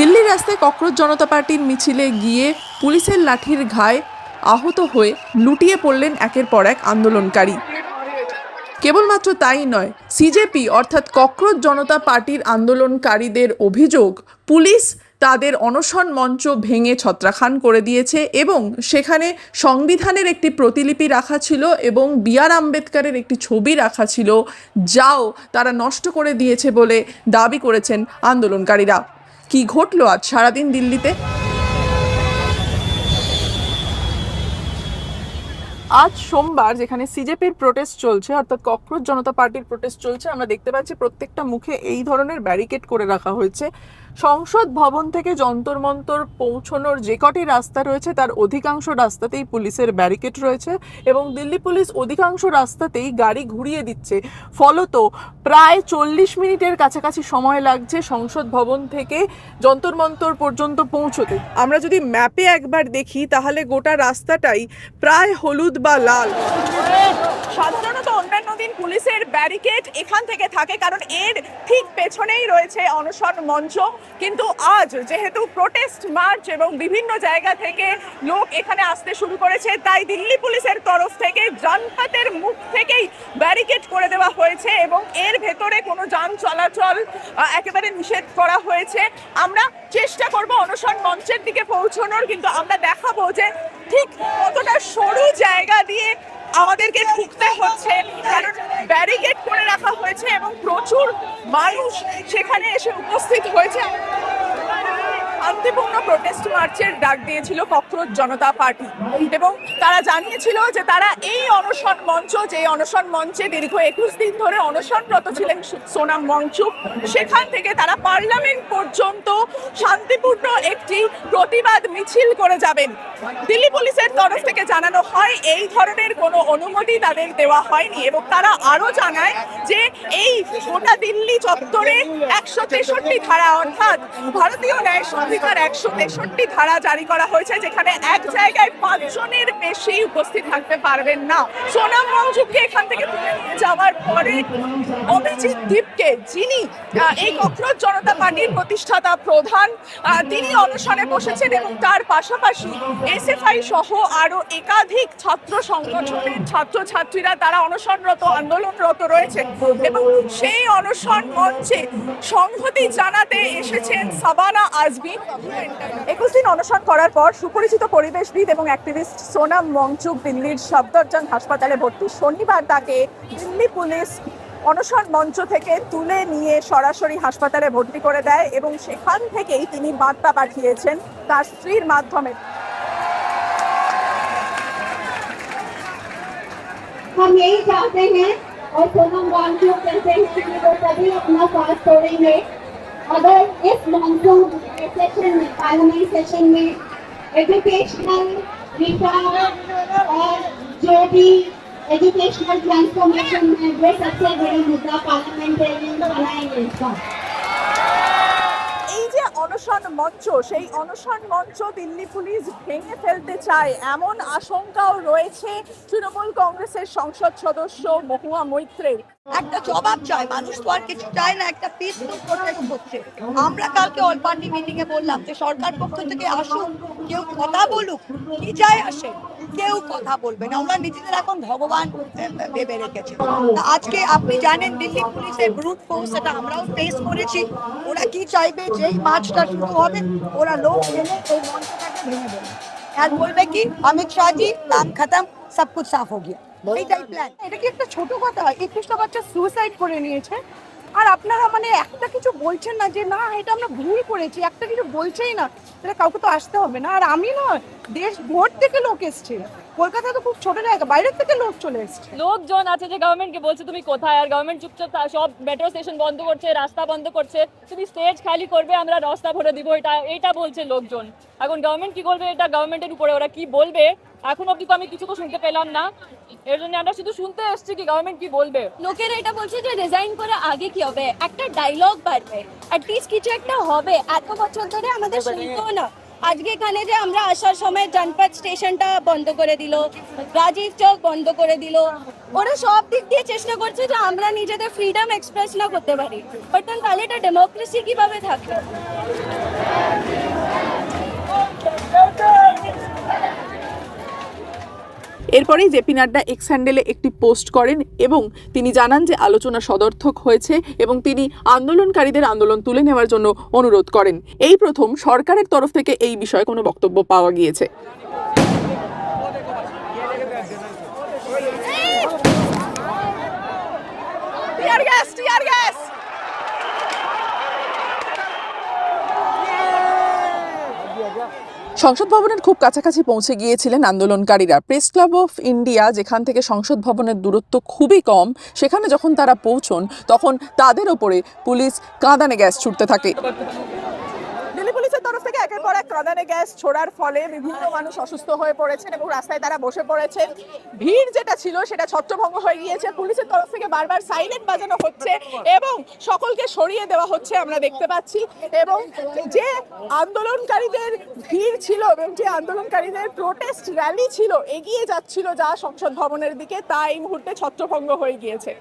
দিল্লির রাস্তায় ককরোচ জনতা পার্টির মিছিলে গিয়ে পুলিশের লাঠির ঘায়ে আহত হয়ে লুটিয়ে পড়লেন একের পর এক আন্দোলনকারী। কেবলমাত্র তাই নয়, সিজেপি অর্থাৎ ককরোচ জনতা পার্টির আন্দোলনকারীদের অভিযোগ পুলিশ তাদের অনশন মঞ্চ ভেঙে ছত্রাখান করে দিয়েছে এবং সেখানে সংবিধানের একটি প্রতিলিপি রাখা ছিল এবং বি.আর. আম্বেদকরের একটি ছবি রাখা ছিল, যাও তারা নষ্ট করে দিয়েছে বলে দাবি করেছেন আন্দোলনকারীরা। কি ঘটলো আজ সারাদিন দিল্লিতে? আজ সোমবার যেখানে সিজেপির প্রোটেস্ট চলছে, অর্থাৎ ককরোচ জনতা পার্টির প্রোটেস্ট চলছে, আমরা দেখতে পাচ্ছি প্রত্যেকটা মুখে এই ধরনের ব্যারিকেড করে রাখা হয়েছে। সংসদ ভবন থেকে যন্তর মন্তর পৌঁছানোর যে কটি রাস্তা রয়েছে তার অধিকাংশ রাস্তাতেই পুলিশের ব্যারিকেড রয়েছে এবং দিল্লি পুলিশ অধিকাংশ রাস্তাতেই গাড়ি ঘুরিয়ে দিচ্ছে। ফলত প্রায় 40 মিনিটের কাছাকাছি সময় লাগছে সংসদ ভবন থেকে যন্তর মন্তর পর্যন্ত পৌঁছতে। আমরা যদি ম্যাপে একবার দেখি তাহলে গোটা রাস্তাটাই প্রায় হলুদ বা লাল। সাধারণত অন্যান্য দিন পুলিশের ব্যারিকেড এখান থেকে থাকে কারণ এর ঠিক পেছনেই রয়েছে অনশন মঞ্চ, কিন্তু আজ যেহেতু প্রোটেস্ট মার্চ এবং বিভিন্ন জায়গা থেকে লোক এখানে আসতে শুরু করেছে, তাই দিল্লি পুলিশের তরফ থেকে জনপথের মুখ থেকেই ব্যারিকেড করে দেওয়া হয়েছে এবং এর ভেতরে কোনো যান চলাচল একেবারে নিষেধ করা হয়েছে। আমরা চেষ্টা করব অনশন মঞ্চের দিকে পৌঁছানোর, কিন্তু আমরা দেখাবো যে ঠিক কতটা সরু জায়গা দিয়ে আমাদেরকে ঢুকতে হচ্ছে কারণ ব্যারিকেড করে রাখা হয়েছে এবং প্রচুর মানুষ সেখানে এসে উপস্থিত হয়েছে। শান্তিপূর্ণ প্রোটেস্ট মার্চের ডাক দিয়েছিল ককরোচ জনতা পার্টি এবং তারা জানিয়েছিল যে তারা এই অনশন মঞ্চ, যে অনশন মঞ্চে দীর্ঘ 21 দিন ধরে অনশনরত ছিলেন সোনাম ওয়াংচুক, সেখান থেকে তারা পার্লামেন্ট পর্যন্ত শান্তিপূর্ণ একটি প্রতিবাদ মিছিল করে যাবেন। দিল্লি পুলিশের তরফ থেকে জানানো হয় এই ধরনের কোনো অনুমতি তাদের দেওয়া হয়নি এবং তারা আরো জানায় যে এই গোটা দিল্লি চত্বরে 163 ধারা অর্থাৎ ভারতীয় ন্যায় সংহিতার 163 ধারা জারি করা হয়েছে, যেখানে এক জায়গায় 5 জনের বেশি উপস্থিত থাকতে পারবেন না। সোনাম ওয়াংচুককে এখান থেকে তুলে নিয়ে যাওয়ার পরে অভিজিৎ দীপকে, যিনি এই ককরোচ জনতা পার্টির প্রতিষ্ঠাতা প্রধান, তিনি অনশনে বসেছেন এবং তার পাশাপাশি এসএফআই সহ আরো একাধিক ছাত্র সংগঠনের ছাত্রছাত্রীরা তারা অনশনরত, আন্দোলনরত রয়েছে এবং সেই অনশন মঞ্চে সংহতি জানাতে এসেছেন সাবানা আজমি। 21 দিন অনশন করার পর সুপরিচিত পরিবেশবিদ এবং অ্যাক্টিভিস্ট সোনাম ওয়াংচুক দিল্লির সফদরজং হাসপাতালে ভর্তি। শনিবার তাকে দিল্লি পুলিশ অনশন মঞ্চ থেকে তুলে নিয়ে সরাসরি হাসপাতালে ভর্তি করে দেয় এবং সেখান থেকেই তিনি বার্তা পাঠিয়েছেন তার স্ত্রীর মাধ্যমে। हम यही चाहते हैं और सोनम वांगचुक कहते हैं कि वो कभी अपना साथ छोड़ेंगे अगर इस मॉनसून सेशन में, पार्लियामेंट सेशन में एजुकेशनल रिफॉर्म और जो भी एजुकेशनल ट्रांसफॉर्मेशन है वो सबसे बड़ी मुद्दा पार्लियामेंटेरियन बनाएंगे इसका। এই যে অনশন মঞ্চ, সেই অনশন মঞ্চ দিল্লি পুলিশ ভেঙে ফেলতে চায় এমন আশঙ্কাও রয়েছে তৃণমূল কংগ্রেসের সংসদ সদস্য মহুয়া মৈত্রের। একটা জবাব চাই, মানুষ তো আর কিছু চায় না, একটা পিসফুল প্রোটেস্ট হচ্ছে। আমরা কালকে অল পার্টি মিটিং এ বললাম যে সরকার পক্ষ থেকে আসুন, কেউ কথা বলুক, কি যায় আসে, কেউ কথা বলবে না, আমরা নিজেদের এখন ভগবান ভেবে রেখেছি। আজকে আপনি জানেন দিল্লি পুলিশের ব্রুট ফোর্স, সেটা আমরাও ফেস করেছি। ওরা কি চাইবে, যেই মার্চটা শুরু হবে ওরা লোক এনে এই মঞ্চটাকে ভেঙে দেবে আর বলবে কি অমিত শাহজি কাম খতম, সব কুছ সাফ হো গিয়া। এইটাই প্ল্যান। এটা কি একটা ছোট কথা? 21টা বাচ্চা সুইসাইড করে নিয়েছে আর আপনারা মানে একটা কিছু বলছেন না যে না এটা আমরা ভুল করেছি, একটা কিছু বলছেই না। তাহলে কাউকে তো আসতে হবে না। আর আমি নয়, দেশ ভোর থেকে লোক এসছে, কলকাতা তো খুব ছোট জায়গা, বাইরের থেকে লোক চলে এসছে। লোকজন আছে যে গভর্নমেন্টকে বলছে তুমি কোথায়, আর গভর্নমেন্ট চুপচাপ সব মেট্রো স্টেশন বন্ধ করছে, রাস্তা বন্ধ করছে, তুমি স্টেজ খালি করবে আমরা রাস্তা ভরে দিব, এটা বলছে লোকজন। এখন গভর্নমেন্ট কি করবে এটা গভর্নমেন্টের উপরে, ওরা কি বলবে এখন অব্দি তো আমি কিছু তো শুনতে পেলাম না। এর জন্য আমরা শুধু শুনতে এসেছি কি গভর্নমেন্ট কি বলবে। লোকেরা এটা বলছে যে রিজাইন করে আগে কি হবে, একটা ডায়লগ বাড়বে, অ্যাটলিস্ট কিছু একটা হবে। এত বছর ধরে আমাদের শুনতো না, আজকে এখানে যে আমরা আসার সময় জনপথ স্টেশনটা বন্ধ করে দিল, রাজীব চৌক বন্ধ করে দিল, ওরা সব দিক দিয়ে চেষ্টা করছে যে আমরা নিজেদের ফ্রিডম এক্সপ্রেস না করতে পারি। বাট তাহলে এটা ডেমোক্রেসি কিভাবে থাকবে? এরপরেই জেপি নাড্ডা এক্স হ্যান্ডেলে একটি পোস্ট করেন এবং তিনি জানান যে আলোচনা সদর্থক হয়েছে এবং তিনি আন্দোলনকারীদের আন্দোলন তুলে নেওয়ার জন্য অনুরোধ করেন। এই প্রথম সরকারের তরফ থেকে এই বিষয়ে কোনো বক্তব্য পাওয়া গিয়েছে। Tear gas, tear gas. সংসদ ভবনের খুব কাছাকাছি পৌঁছে গিয়েছিলেন আন্দোলনকারীরা। প্রেস ক্লাব অফ ইন্ডিয়া, যেখান থেকে সংসদ ভবনের দূরত্ব খুবই কম, সেখানে যখন তারা পৌঁছন তখন তাদের ওপরে পুলিশ কাঁদানে গ্যাস ছুটতে থাকে। দিল্লি পুলিশের তরফ থেকে একের পর এক কাঁদানে গ্যাস ছোড়ার ফলে বিভিন্ন মানুষ অসুস্থ হয়ে পড়েছেন এবং রাস্তায় তারা বসে পড়েছেন। ভিড় যেটা ছিল সেটা ছত্রভঙ্গ হয়ে গিয়েছে। পুলিশের তরফ থেকে বারবার সাইরেন বাজানো হচ্ছে এবং সকলকে সরিয়ে দেওয়া হচ্ছে, আমরা দেখতে পাচ্ছি। এবং যে আন্দোলনকারীদের ভিড় ছিল এবং যে আন্দোলনকারীদের প্রোটেস্ট র্যালি ছিল এগিয়ে যাচ্ছিল যা সংসদ ভবনের দিকে, তা এই মুহূর্তে ছত্রভঙ্গ হয়ে গিয়েছে।